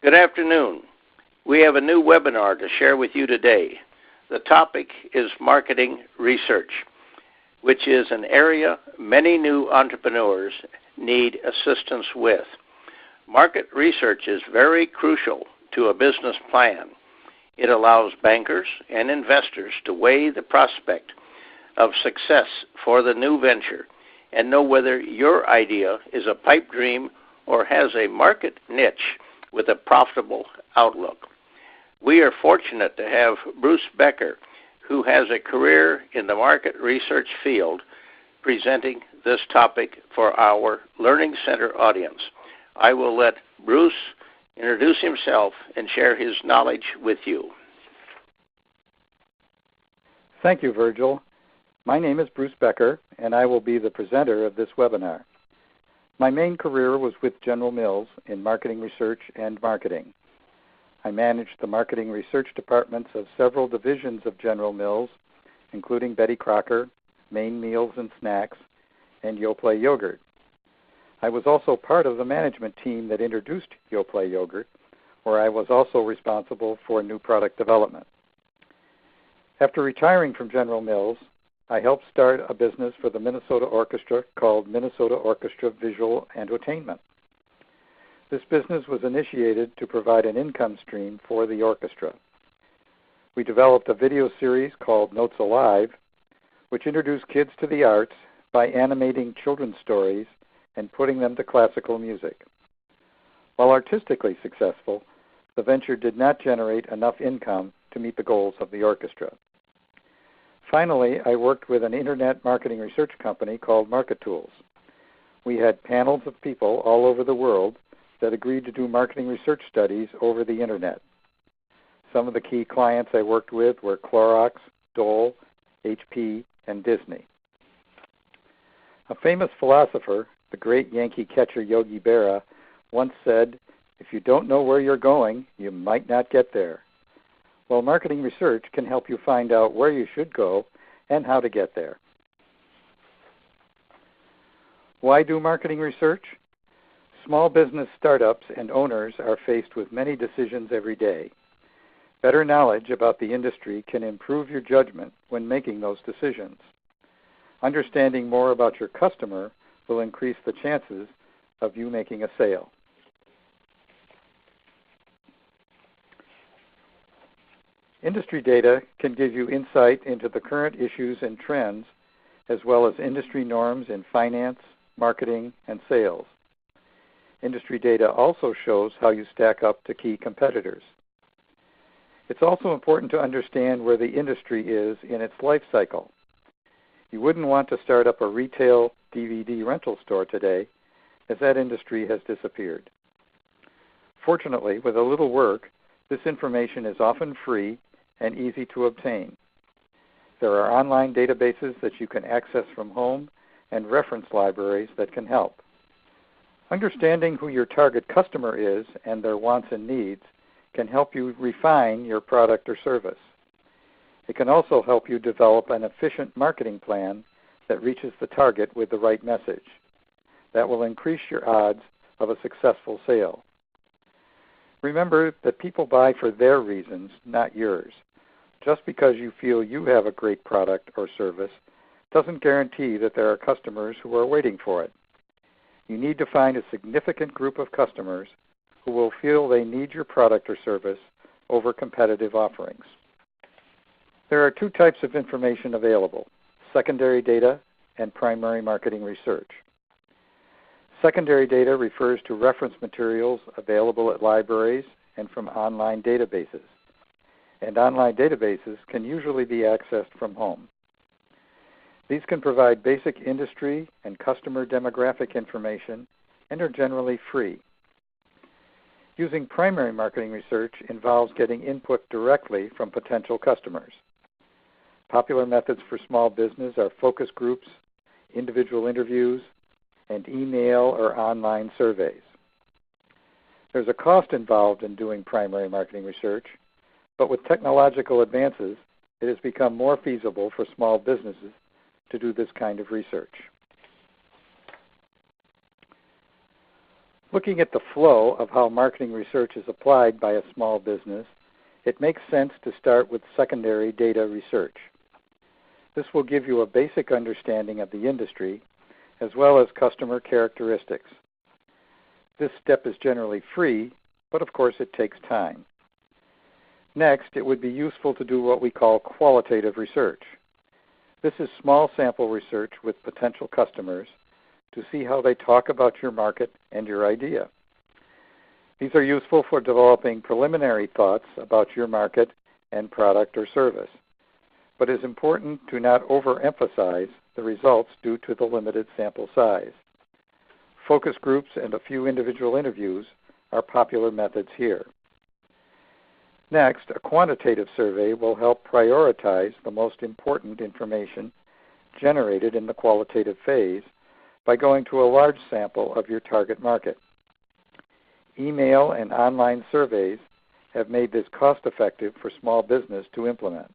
Good afternoon. We have a new webinar to share with you today. The topic is marketing research, which is an area many new entrepreneurs need assistance with. Market research is very crucial to a business plan. It allows bankers and investors to weigh the prospect of success for the new venture and know whether your idea is a pipe dream or has a market niche with a profitable outlook. We are fortunate to have Bruce Becker, who has a career in the market research field, presenting this topic for our Learning Center audience. I will let Bruce introduce himself and share his knowledge with you. Thank you, Virgil. My name is Bruce Becker, and I will be the presenter of this webinar. My main career was with General Mills in marketing research and marketing. I managed the marketing research departments of several divisions of General Mills, including Betty Crocker, Maine Meals and Snacks, and Yoplait Yogurt. I was also part of the management team that introduced Yoplait Yogurt, where I was also responsible for new product development. After retiring from General Mills, I helped start a business for the Minnesota Orchestra called Minnesota Orchestra Visual Entertainment. This business was initiated to provide an income stream for the orchestra. We developed a video series called Notes Alive, which introduced kids to the arts by animating children's stories and putting them to classical music. While artistically successful, the venture did not generate enough income to meet the goals of the orchestra. Finally, I worked with an internet marketing research company called Market Tools. We had panels of people all over the world that agreed to do marketing research studies over the internet. Some of the key clients I worked with were Clorox, Dole, HP, and Disney. A famous philosopher, the great Yankee catcher Yogi Berra, once said, "If you don't know where you're going, you might not get there." Well, marketing research can help you find out where you should go and how to get there. Why do marketing research? Small business startups and owners are faced with many decisions every day. Better knowledge about the industry can improve your judgment when making those decisions. Understanding more about your customer will increase the chances of you making a sale. Industry data can give you insight into the current issues and trends, as well as industry norms in finance, marketing, and sales. Industry data also shows how you stack up to key competitors. It's also important to understand where the industry is in its life cycle. You wouldn't want to start up a retail DVD rental store today, as that industry has disappeared. Fortunately, with a little work, this information is often free and easy to obtain. There are online databases that you can access from home and reference libraries that can help. Understanding who your target customer is and their wants and needs can help you refine your product or service. It can also help you develop an efficient marketing plan that reaches the target with the right message. That will increase your odds of a successful sale. Remember that people buy for their reasons, not yours. Just because you feel you have a great product or service doesn't guarantee that there are customers who are waiting for it. You need to find a significant group of customers who will feel they need your product or service over competitive offerings. There are two types of information available: secondary data and primary marketing research. Secondary data refers to reference materials available at libraries and from online databases. And online databases can usually be accessed from home. These can provide basic industry and customer demographic information and are generally free. Using primary marketing research involves getting input directly from potential customers. Popular methods for small business are focus groups, individual interviews, and email or online surveys. There's a cost involved in doing primary marketing research, but with technological advances, it has become more feasible for small businesses to do this kind of research. Looking at the flow of how marketing research is applied by a small business, it makes sense to start with secondary data research. This will give you a basic understanding of the industry as well as customer characteristics. This step is generally free, but of course it takes time. Next, it would be useful to do what we call qualitative research. This is small sample research with potential customers to see how they talk about your market and your idea. These are useful for developing preliminary thoughts about your market and product or service, but it is important to not overemphasize the results due to the limited sample size. Focus groups and a few individual interviews are popular methods here. Next, a quantitative survey will help prioritize the most important information generated in the qualitative phase by going to a large sample of your target market. Email and online surveys have made this cost-effective for small business to implement.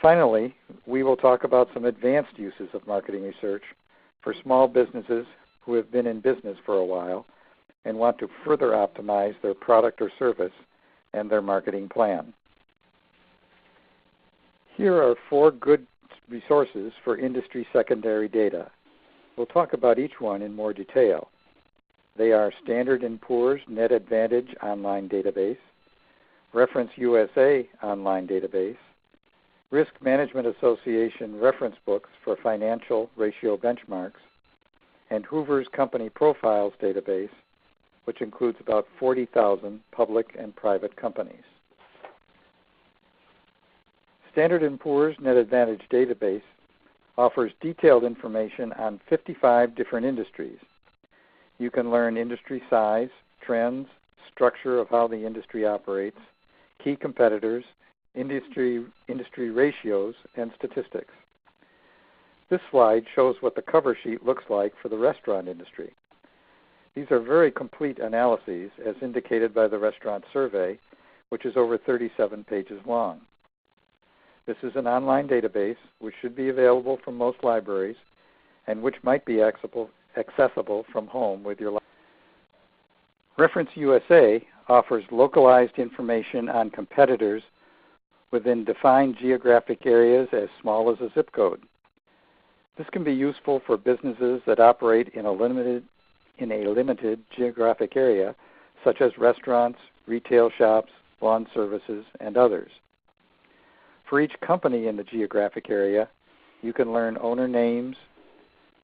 Finally, we will talk about some advanced uses of marketing research for small businesses who have been in business for a while and want to further optimize their product or service and their marketing plan. Here are 4 good resources for industry secondary data. We'll talk about each one in more detail. They are Standard & Poor's Net Advantage Online Database, Reference USA Online Database, Risk Management Association reference books for financial ratio benchmarks, and Hoover's Company Profiles database, which includes about 40,000 public and private companies. Standard & Poor's Net Advantage database offers detailed information on 55 different industries. You can learn industry size, trends, structure of how the industry operates, key competitors, industry ratios, and statistics. This slide shows what the cover sheet looks like for the restaurant industry. These are very complete analyses as indicated by the restaurant survey, which is over 37 pages long. This is an online database which should be available from most libraries and which might be accessible from home with your library. Reference USA offers localized information on competitors within defined geographic areas as small as a zip code. This can be useful for businesses that operate in a limited geographic area, such as restaurants, retail shops, lawn services, and others. For each company in the geographic area, you can learn owner names,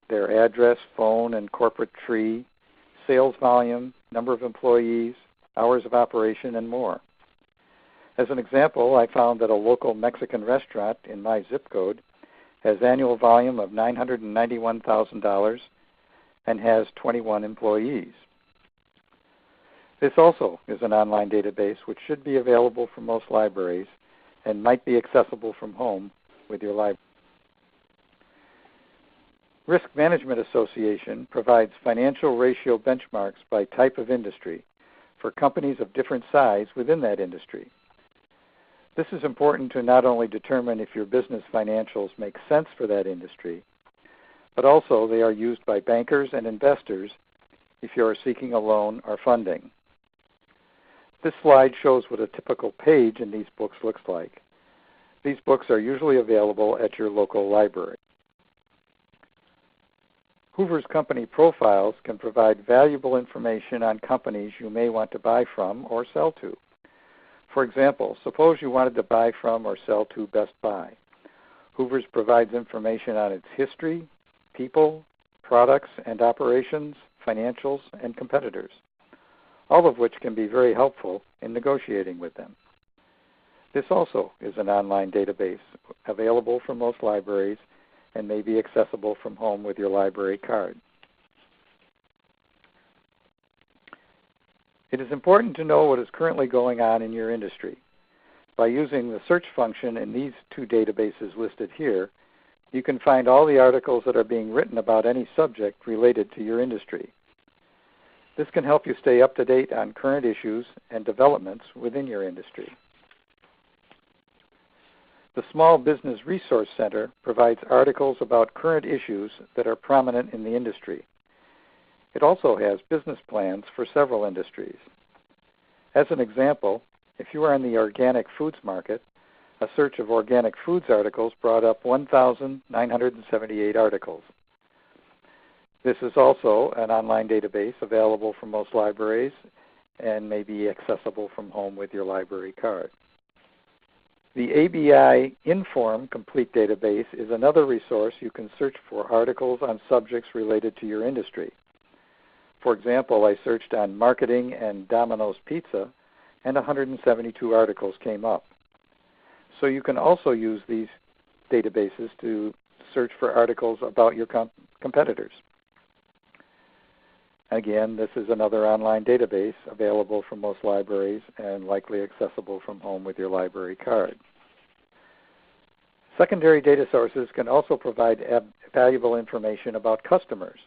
their address, phone, and corporate tree, sales volume, number of employees, hours of operation, and more. As an example, I found that a local Mexican restaurant in my zip code has annual volume of $991,000 and has 21 employees. This also is an online database which should be available from most libraries and might be accessible from home with your library. Risk Management Association provides financial ratio benchmarks by type of industry for companies of different size within that industry. This is important to not only determine if your business financials make sense for that industry, but also they are used by bankers and investors if you are seeking a loan or funding. This slide shows what a typical page in these books looks like. These books are usually available at your local library. Hoover's Company Profiles can provide valuable information on companies you may want to buy from or sell to. For example, suppose you wanted to buy from or sell to Best Buy. Hoover's provides information on its history, people, products and operations, financials, and competitors, all of which can be very helpful in negotiating with them. This also is an online database available from most libraries and may be accessible from home with your library card. It is important to know what is currently going on in your industry. By using the search function in these 2 databases listed here, you can find all the articles that are being written about any subject related to your industry. This can help you stay up to date on current issues and developments within your industry. The Small Business Resource Center provides articles about current issues that are prominent in the industry. It also has business plans for several industries. As an example, if you are in the organic foods market, a search of organic foods articles brought up 1,978 articles. This is also an online database available from most libraries and may be accessible from home with your library card. The ABI Inform Complete Database is another resource you can search for articles on subjects related to your industry. For example, I searched on marketing and Domino's Pizza, and 172 articles came up. So you can also use these databases to search for articles about your competitors. Again, this is another online database available from most libraries and likely accessible from home with your library card. Secondary data sources can also provide valuable information about customers.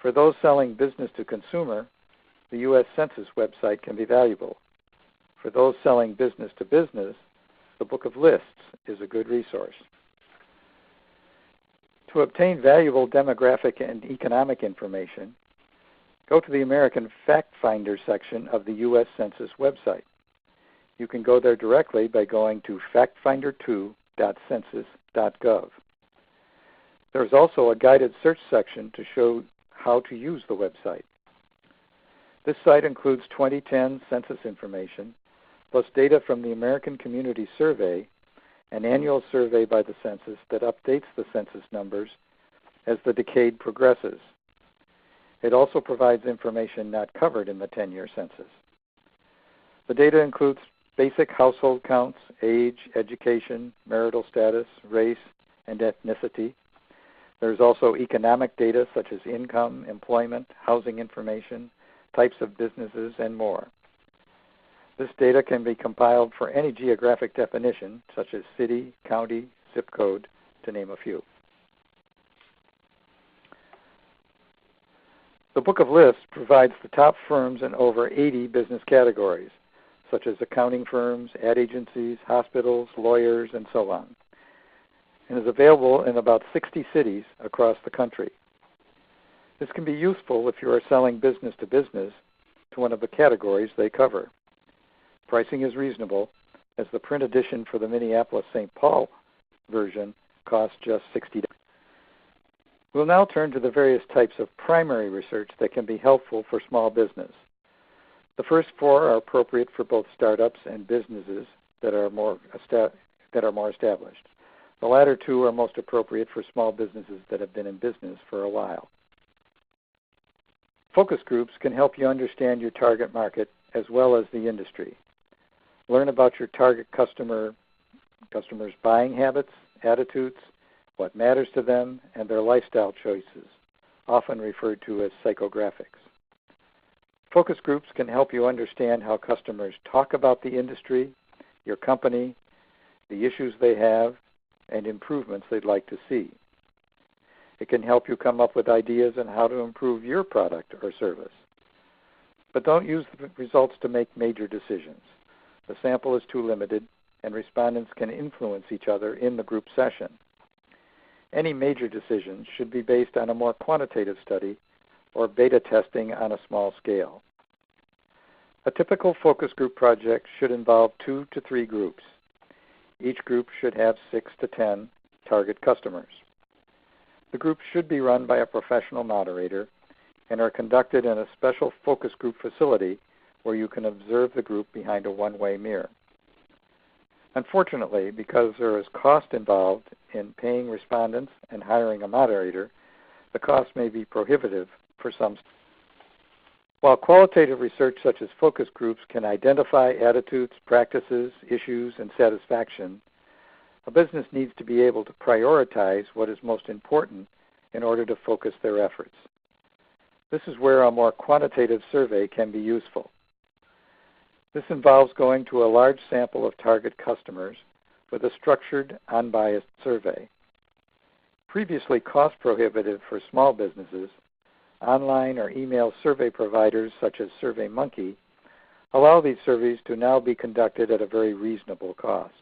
For those selling business to consumer, the U.S. Census website can be valuable. For those selling business to business, the Book of Lists is a good resource. To obtain valuable demographic and economic information, go to the American Fact Finder section of the U.S. Census website. You can go there directly by going to factfinder2.census.gov. There is also a guided search section to show how to use the website. This site includes 2010 census information, plus data from the American Community Survey, an annual survey by the census that updates the census numbers as the decade progresses. It also provides information not covered in the 10-year census. The data includes basic household counts, age, education, marital status, race, and ethnicity. There's also economic data such as income, employment, housing information, types of businesses, and more. This data can be compiled for any geographic definition, such as city, county, zip code, to name a few. The Book of Lists provides the top firms in over 80 business categories, such as accounting firms, ad agencies, hospitals, lawyers, and so on, and is available in about 60 cities across the country. This can be useful if you are selling business to business to one of the categories they cover. Pricing is reasonable, as the print edition for the Minneapolis-St. Paul version costs just $60. We'll now turn to the various types of primary research that can be helpful for small business. The first four are appropriate for both startups and businesses that are more established. The latter two are most appropriate for small businesses that have been in business for a while. Focus groups can help you understand your target market as well as the industry. Learn about your target customers' buying habits, attitudes, what matters to them, and their lifestyle choices, often referred to as psychographics. Focus groups can help you understand how customers talk about the industry, your company, the issues they have, and improvements they'd like to see. It can help you come up with ideas on how to improve your product or service. But don't use the results to make major decisions. The sample is too limited, and respondents can influence each other in the group session. Any major decisions should be based on a more quantitative study or beta testing on a small scale. A typical focus group project should involve 2 to 3 groups. Each group should have 6 to 10 target customers. The groups should be run by a professional moderator and are conducted in a special focus group facility where you can observe the group behind a one-way mirror. Unfortunately, because there is cost involved in paying respondents and hiring a moderator, the cost may be prohibitive for some. While qualitative research such as focus groups can identify attitudes, practices, issues, and satisfaction, a business needs to be able to prioritize what is most important in order to focus their efforts. This is where a more quantitative survey can be useful. This involves going to a large sample of target customers with a structured, unbiased survey. Previously cost prohibitive for small businesses, online or email survey providers such as SurveyMonkey allow these surveys to now be conducted at a very reasonable cost,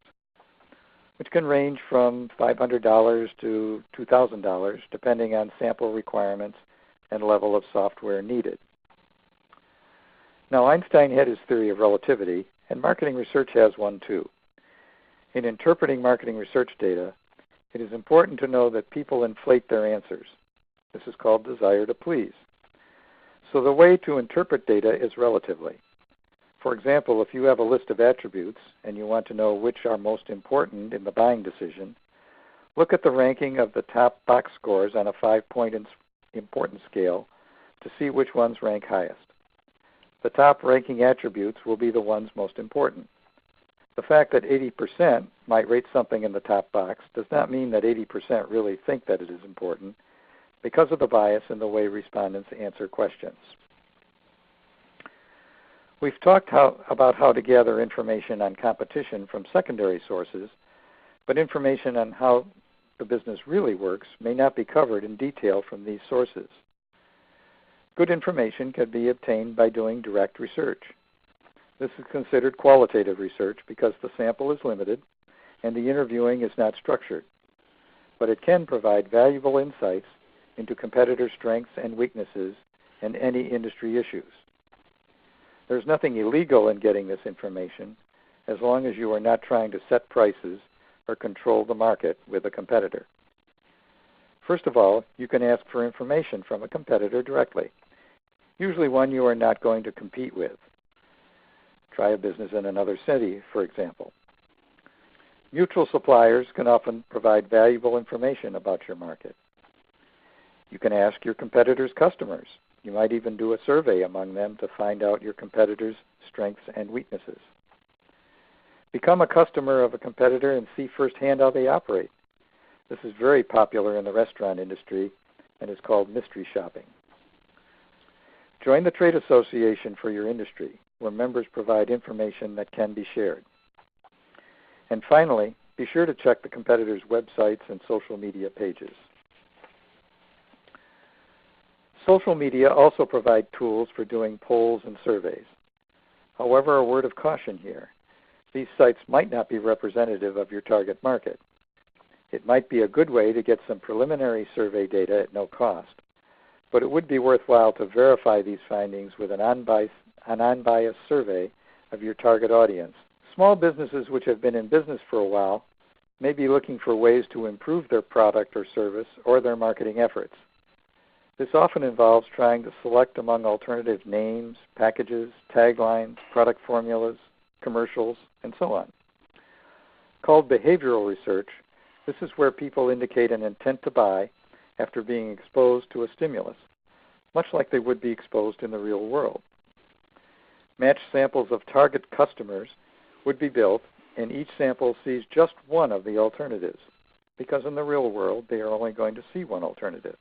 which can range from $500 to $2,000 depending on sample requirements, and level of software needed. Now, Einstein had his theory of relativity, and marketing research has one too. In interpreting marketing research data, it is important to know that people inflate their answers. This is called desire to please. So the way to interpret data is relatively. For example, if you have a list of attributes and you want to know which are most important in the buying decision, look at the ranking of the top box scores on a 5-point importance scale to see which ones rank highest. The top ranking attributes will be the ones most important. The fact that 80% might rate something in the top box does not mean that 80% really think that it is important because of the bias in the way respondents answer questions. We've talked about how to gather information on competition from secondary sources, but information on how the business really works may not be covered in detail from these sources. Good information can be obtained by doing direct research. This is considered qualitative research because the sample is limited and the interviewing is not structured, but it can provide valuable insights into competitor strengths and weaknesses and any industry issues. There's nothing illegal in getting this information as long as you are not trying to set prices or control the market with a competitor. First of all, you can ask for information from a competitor directly, usually one you are not going to compete with. Try a business in another city, for example. Mutual suppliers can often provide valuable information about your market. You can ask your competitors' customers. You might even do a survey among them to find out your competitors' strengths and weaknesses. Become a customer of a competitor and see firsthand how they operate. This is very popular in the restaurant industry and is called mystery shopping. Join the trade association for your industry, where members provide information that can be shared. And finally, be sure to check the competitors' websites and social media pages. Social media also provide tools for doing polls and surveys. However, a word of caution here. These sites might not be representative of your target market. It might be a good way to get some preliminary survey data at no cost, but it would be worthwhile to verify these findings with an unbiased survey of your target audience. Small businesses which have been in business for a while may be looking for ways to improve their product or service or their marketing efforts. This often involves trying to select among alternative names, packages, taglines, product formulas, commercials, and so on. Called behavioral research, this is where people indicate an intent to buy after being exposed to a stimulus, much like they would be exposed in the real world. Matched samples of target customers would be built, and each sample sees just one of the alternatives, because in the real world they are only going to see one alternative.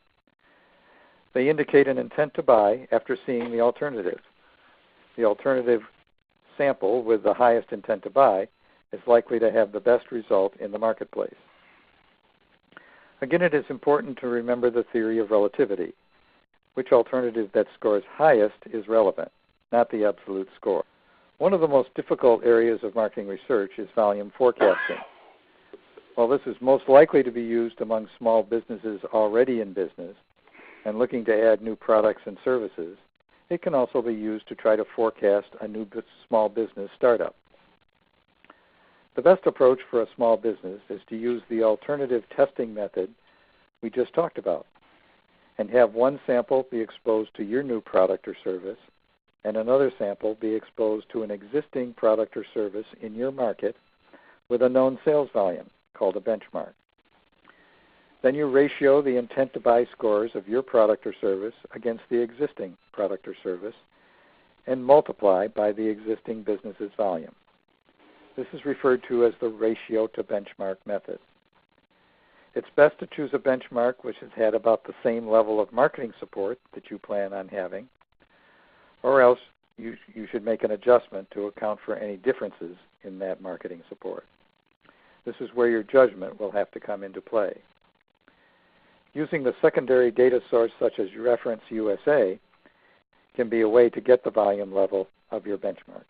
They indicate an intent to buy after seeing the alternative. The alternative sample with the highest intent to buy is likely to have the best result in the marketplace. Again, it is important to remember the theory of relativity. Which alternative that scores highest is relevant, not the absolute score. One of the most difficult areas of marketing research is volume forecasting. While this is most likely to be used among small businesses already in business and looking to add new products and services, it can also be used to try to forecast a new small business startup. The best approach for a small business is to use the alternative testing method we just talked about and have one sample be exposed to your new product or service and another sample be exposed to an existing product or service in your market with a known sales volume, called a benchmark. Then you ratio the intent to buy scores of your product or service against the existing product or service and multiply by the existing business's volume. This is referred to as the ratio to benchmark method. It's best to choose a benchmark which has had about the same level of marketing support that you plan on having, or else you should make an adjustment to account for any differences in that marketing support. This is where your judgment will have to come into play. Using the secondary data source such as Reference USA can be a way to get the volume level of your benchmark.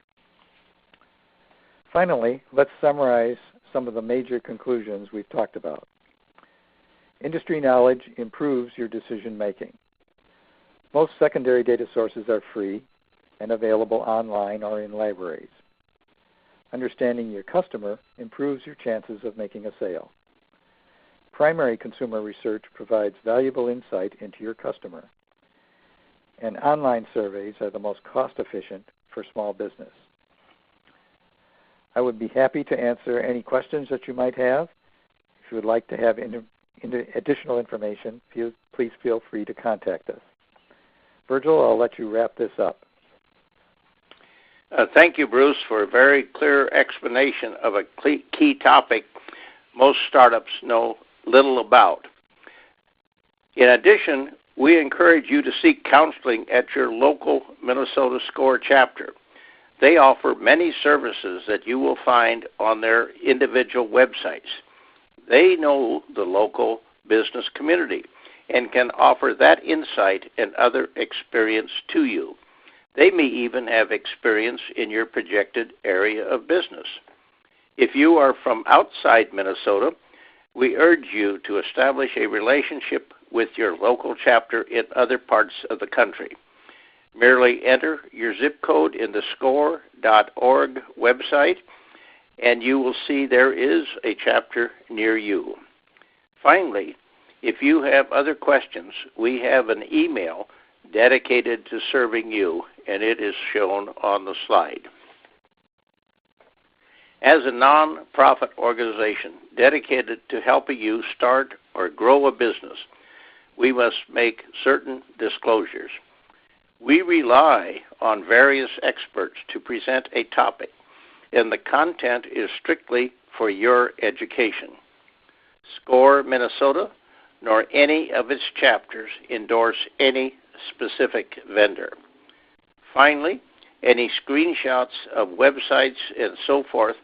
Finally, let's summarize some of the major conclusions we've talked about. Industry knowledge improves your decision making. Most secondary data sources are free and available online or in libraries. Understanding your customer improves your chances of making a sale. Primary consumer research provides valuable insight into your customer. And online surveys are the most cost-efficient for small business. I would be happy to answer any questions that you might have. If you would like to have additional information, please feel free to contact us. Virgil, I'll let you wrap this up. Thank you, Bruce, for a very clear explanation of a key topic most startups know little about. In addition, we encourage you to seek counseling at your local Minnesota SCORE chapter. They offer many services that you will find on their individual websites. They know the local business community and can offer that insight and other experience to you. They may even have experience in your projected area of business. If you are from outside Minnesota, we urge you to establish a relationship with your local chapter in other parts of the country. Merely enter your zip code in the SCORE.org website, and you will see there is a chapter near you. Finally, if you have other questions, we have an email dedicated to serving you, and it is shown on the slide. As a non-profit organization dedicated to helping you start or grow a business, we must make certain disclosures. We rely on various experts to present a topic, and the content is strictly for your education. SCORE Minnesota, nor any of its chapters, endorse any specific vendor. Finally, any screenshots of websites and so forth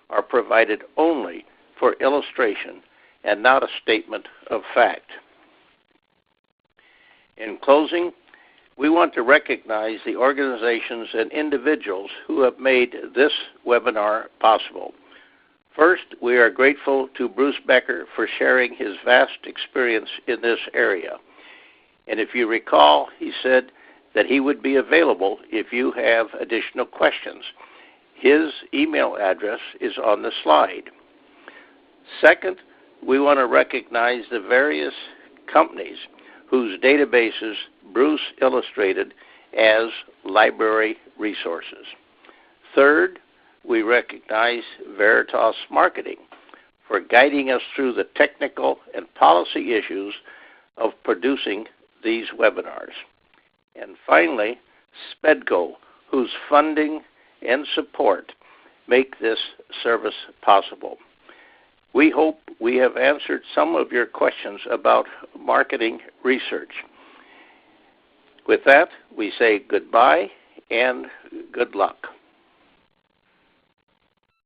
are provided only for illustration and not a statement of fact. In closing, we want to recognize the organizations and individuals who have made this webinar possible. First, we are grateful to Bruce Becker for sharing his vast experience in this area. And if you recall, he said that he would be available if you have additional questions. His email address is on the slide. Second, we want to recognize the various companies whose databases Bruce illustrated as library resources. Third, we recognize Veritas Marketing for guiding us through the technical and policy issues of producing these webinars. And finally, SPEDCO, whose funding and support make this service possible. We hope we have answered some of your questions about marketing research. With that, we say goodbye and good luck.